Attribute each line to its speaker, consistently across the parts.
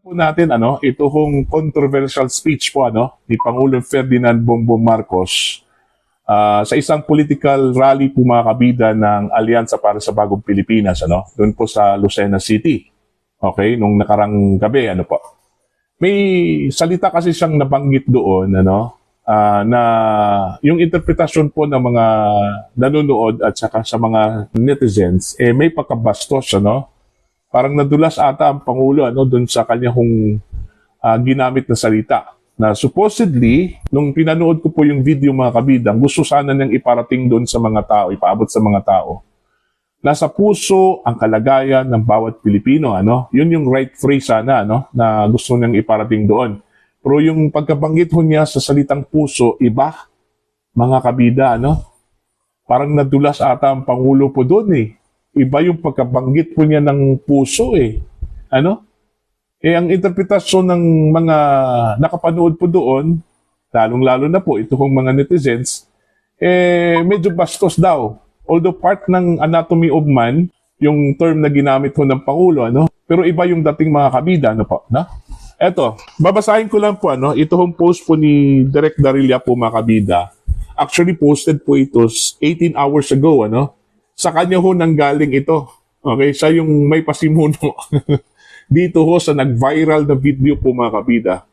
Speaker 1: Po natin ito hong controversial speech po ni Pangulong Ferdinand Bongbong Marcos sa isang political rally po mga kabida ng Alyansa para sa Bagong Pilipinas doon po sa Lucena City. Okay, nung nakarang gabi po. May salita kasi siyang nabanggit doon na yung interpretasyon po ng mga nanonood at saka sa mga netizens may pagkabastos Parang nadulas ata ang Pangulo doon sa kanya ginamit na salita. Na supposedly, nung pinanood ko po yung video mga kabidang, gusto sana niyang iparating doon sa mga tao, ipaabot sa mga tao. Nasa puso ang kalagayan ng bawat Pilipino. Yun yung right phrase sana na gusto niyang iparating doon. Pero yung pagkabanggit niya sa salitang puso, iba, mga kabida. Parang nadulas ata ang Pangulo po doon Iba yung pagkabanggit po niya ng puso ang interpretasyon ng mga nakapanood po doon, lalong-lalo na po ito mga netizens, medyo bastos daw. Although part ng anatomy of man, yung term na ginamit ng Pangulo, pero iba yung dating mga kabida, Eto, babasahin ko lang po, ito post po ni Direk Darilla po mga kabida. Actually posted po ito 18 hours ago, Sa kanya nanggaling ito. Okay, siya yung may pasimuno. Dito sa nag-viral na video po mga kabida.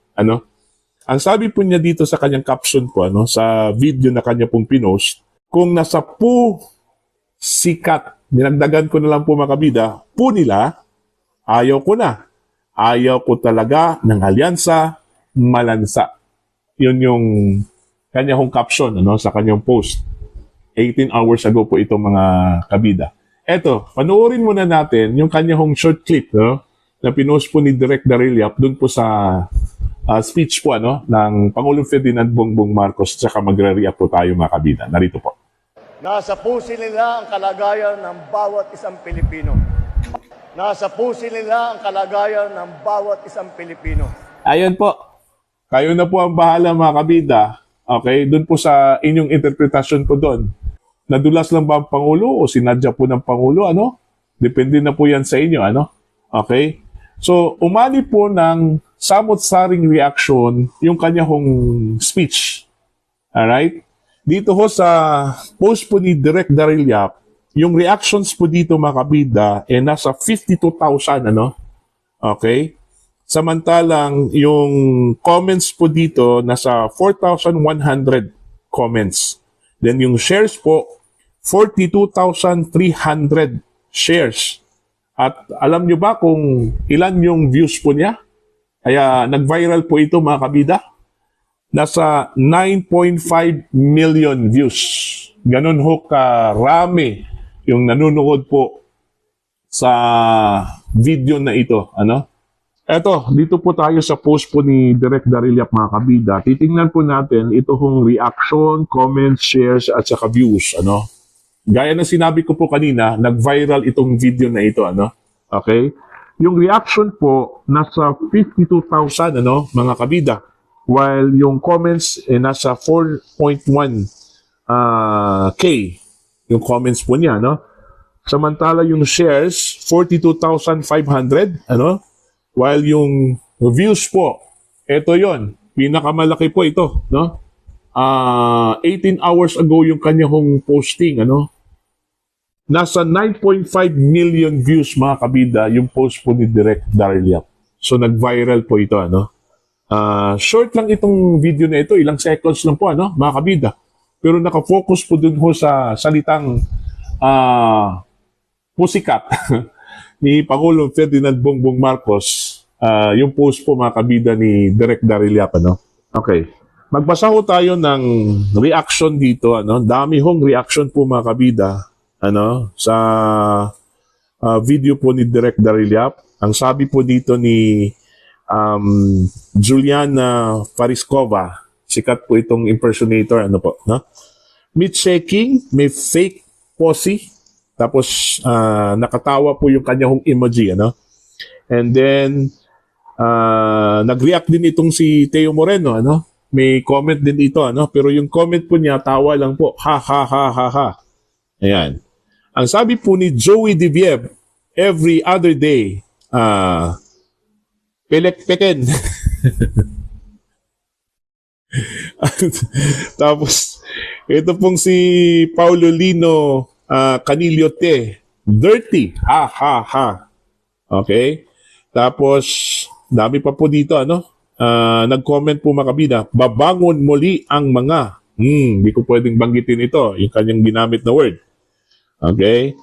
Speaker 1: Ang sabi po niya dito sa kanyang caption po, sa video na kanya pong pinost, kung nasa sikat, dinagdagan ko na lang po mga kabida, nila, ayaw ko na. Ayaw ko talaga ng alyansa, malansa. Yun yung kanyang caption sa kanyang post. 18 hours ago po itong mga kabida. Eto, panoorin muna natin yung kanyang short clip na pinost po ni Direk Darilla doon po sa speech po ng Pangulong Ferdinand Bongbong Marcos tsaka magre-react po tayo mga kabida. Narito po.
Speaker 2: Nasa puso nila ang kalagayan ng bawat isang Pilipino. Nasa puso nila ang kalagayan ng bawat isang Pilipino.
Speaker 1: Ayun po. Kayo na po ang bahala mga kabida. Okay, doon po sa inyong interpretasyon po doon. Nadulas lang ba ang Pangulo o sinadya po ng Pangulo? Depende na po yan sa inyo. Okay? So, umali po ng samot-saring reaction yung kanyang speech. Alright? Dito sa post po ni Direk Darilla, yung reactions po dito mga kabida, nasa 52,000, Okay? Samantalang yung comments po dito, nasa 4,100 comments. Then yung shares po, 42,300 shares. At alam nyo ba kung ilan yung views po niya? Kaya nag-viral po ito mga kabida. Nasa 9.5 million views. Ganun karami yung nanonood po sa video na ito. Eto, dito po tayo sa post po ni Direk Darilla mga kabida. Titingnan po natin ito reaction, comments, shares at saka views. Gaya na sinabi ko po kanina, nag-viral itong video na ito, Okay? Yung reaction po, nasa 52,000, mga kabida. While yung comments, nasa 4.1 K. Yung comments po niya, Samantala yung shares, 42,500, While yung views po, ito yon, pinakamalaki po ito, 18 hours ago yung kanyang posting, Nasa 9.5 million views mga kabida yung post po ni Direk Darilla. So nag-viral po ito, short lang itong video na ito, ilang seconds lang po, mga kabida. Pero nakafocus po dun sa salitang pusikat ni Pangulong Ferdinand Bongbong Marcos, yung post po mga kabida ni Direk Darilla. Okay. Magbasa ho tayo ng reaction dito. Dami reaction po mga kabida sa video po ni Direk Darilla. Ang sabi po dito ni Juliana Fariskova, sikat po itong impersonator, Meat shaking, may fake posse, tapos nakatawa po yung kanyang emoji, And then nag-react din itong si Teo Moreno, May comment din ito, Pero yung comment po niya, tawa lang po, ha ha ha ha ha. Ayan. Ang sabi po ni Joey Diviev, every other day, pelekpeken. Tapos, ito pong si Paulo Lino Canilio Te. Dirty. Ha, ha, ha. Okay? Tapos, dami pa po dito, ano? Nag-comment po mga kabida, babangon muli ang mga, hindi ko pwedeng banggitin ito, yung kanyang ginamit na word. Okay?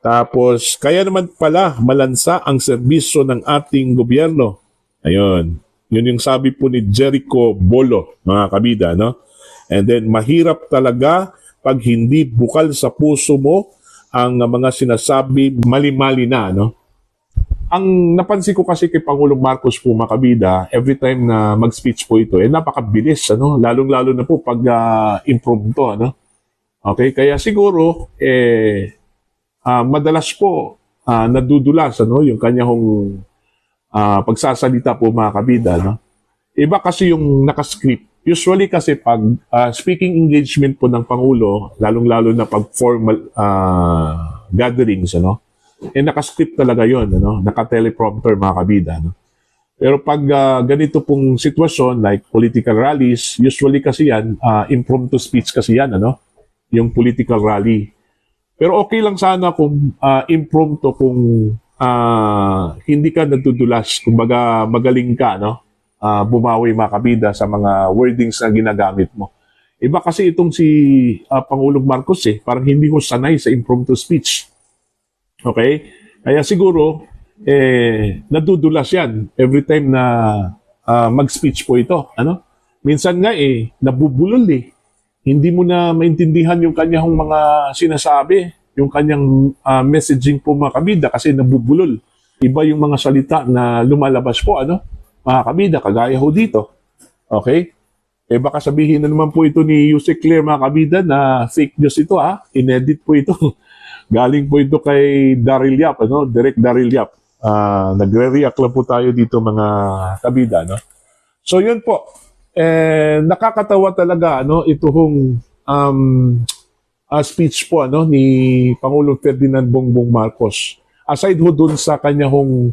Speaker 1: Tapos, kaya naman pala malansa ang serbisyo ng ating gobyerno. Ayun. Yun yung sabi po ni Jericho Bolo, mga kabida, no? And then, mahirap talaga pag hindi bukal sa puso mo ang mga sinasabi mali-mali na, no? Ang napansin ko kasi kay Pangulong Marcos po, mga kabida, every time na mag-speech po ito, napakabilis, ano? Lalong-lalo na po pag improve to, ano? Okay? Kaya siguro, madalas po nadudulas, ano? Yung kanyang pagsasalita po, mga kabida, no? Iba kasi yung nakascript. Usually kasi pag speaking engagement po ng Pangulo, lalong-lalo na pag formal gatherings, ano? Nakascript talaga yon, ano? Naka-teleprompter, mga kabida, no? Pero pag ganito pong sitwasyon, like political rallies, usually kasi yan, impromptu speech kasi yan, ano? Yung political rally. Pero okay lang sana kung impromptu, kung hindi ka nadudulas, kumbaga magaling ka, no? Bumawi, mga kabida, sa mga wordings na ginagamit mo. Iba kasi itong si Pangulong Marcos, parang hindi ko sanay sa impromptu speech. Okay? Kaya siguro, nadudulas yan every time na mag-speech po ito. Ano? Minsan nga nabubulol Hindi mo na maintindihan yung kanyang mga sinasabi, yung kanyang messaging po, mga kabida, kasi nabubulol. Iba yung mga salita na lumalabas po, ano? Mga kabida, kagaya ho dito. Okay? Baka sabihin na naman po ito ni Yusek Claire, mga kabida, na fake news ito, inedit po ito. Galing po ito kay Daryl Yap, ano? Direct Daryl Yap. Nagre-react lang po tayo dito, mga kabida, no? So, yun po. Nakakatawa talaga, ano? Itong speech po, ano? Ni Pangulong Ferdinand Bongbong Marcos. Aside ho dun sa kanyang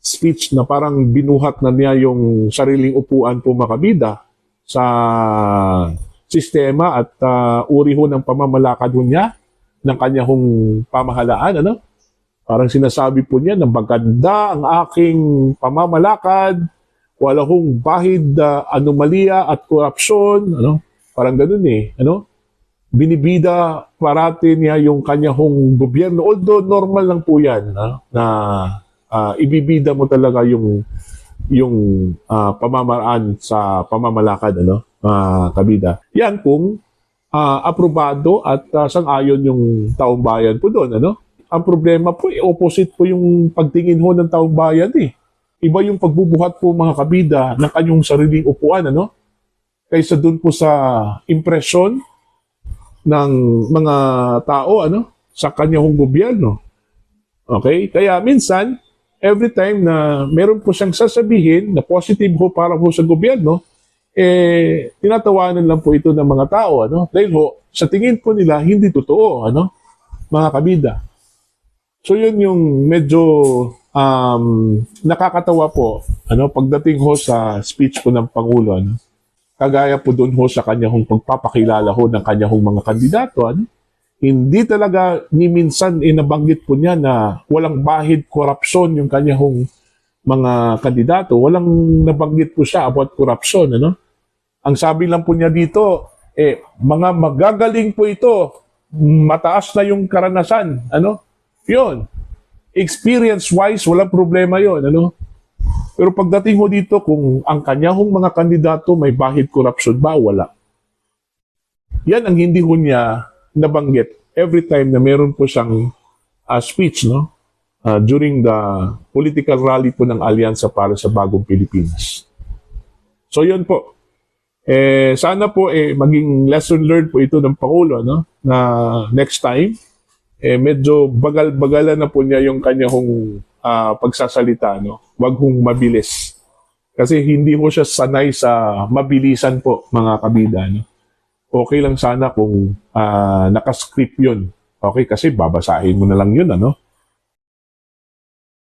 Speaker 1: speech na parang binuhat na niya yung sariling upuan po, mga kabida, sa sistema at uri ho ng pamamalakad ho niya, ng kanyang pamahalaan, ano? Parang sinasabi po niya na maganda ang aking pamamalakad, wala hong bahid anomalya at korupsyon, ano? Parang ganun ano? Binibida parati niya yung kanyang gobyerno, although normal lang po yan, na ibibida mo talaga yung pamamaraan sa pamamalakad, ano? Kabida. Yan kung aprobado at sang-ayon yung taong bayan po doon, ano? Ang problema po, opposite po yung pagtingin ho ng taong bayan, Iba yung pagbubuhat po, mga kabida, ng kanyang sariling upuan, ano? Kaysa doon po sa impresyon ng mga tao, ano? Sa kanyang gobyerno. Okay? Kaya minsan, every time na meron po siyang sasabihin na positive ho para ho sa gobyerno, tinatawanan lang po ito ng mga tao, ano? Dahil ho, sa tingin po nila, hindi totoo, ano? Mga kabida. So, yun yung medyo nakakatawa po, ano? Pagdating ho sa speech po ng Pangulo, ano? Kagaya po doon ho sa kanyang pagpapakilala ho ng kanyang mga kandidato, ano? Hindi talaga ni minsan nabanggit po niya na walang bahid korupsyon yung kanyang mga kandidato. Walang nabanggit po siya about korupsyon, ano? Ang sabi lang po niya dito, mga magagaling po ito, mataas na yung karanasan, ano? Yun. Experience-wise, walang problema yun, ano? Pero pagdating ho dito, kung ang kanyang mga kandidato may bahid korupsyon ba, wala. Yan ang hindi ho niya nabanggit every time na meron po siyang speech, no? During the political rally po ng Alyansa para sa Bagong Pilipinas. So, yun po. Sana po maging lesson learned po ito ng Pangulo, no? Na next time, medyo bagal-bagalan na po niya yung kanyang pagsasalita, no? Wag hong mabilis. Kasi hindi ho siya sanay sa mabilisan po, mga kabida, no? Okay lang sana kung nakascript yun. Okay, kasi babasahin mo na lang yun, ano?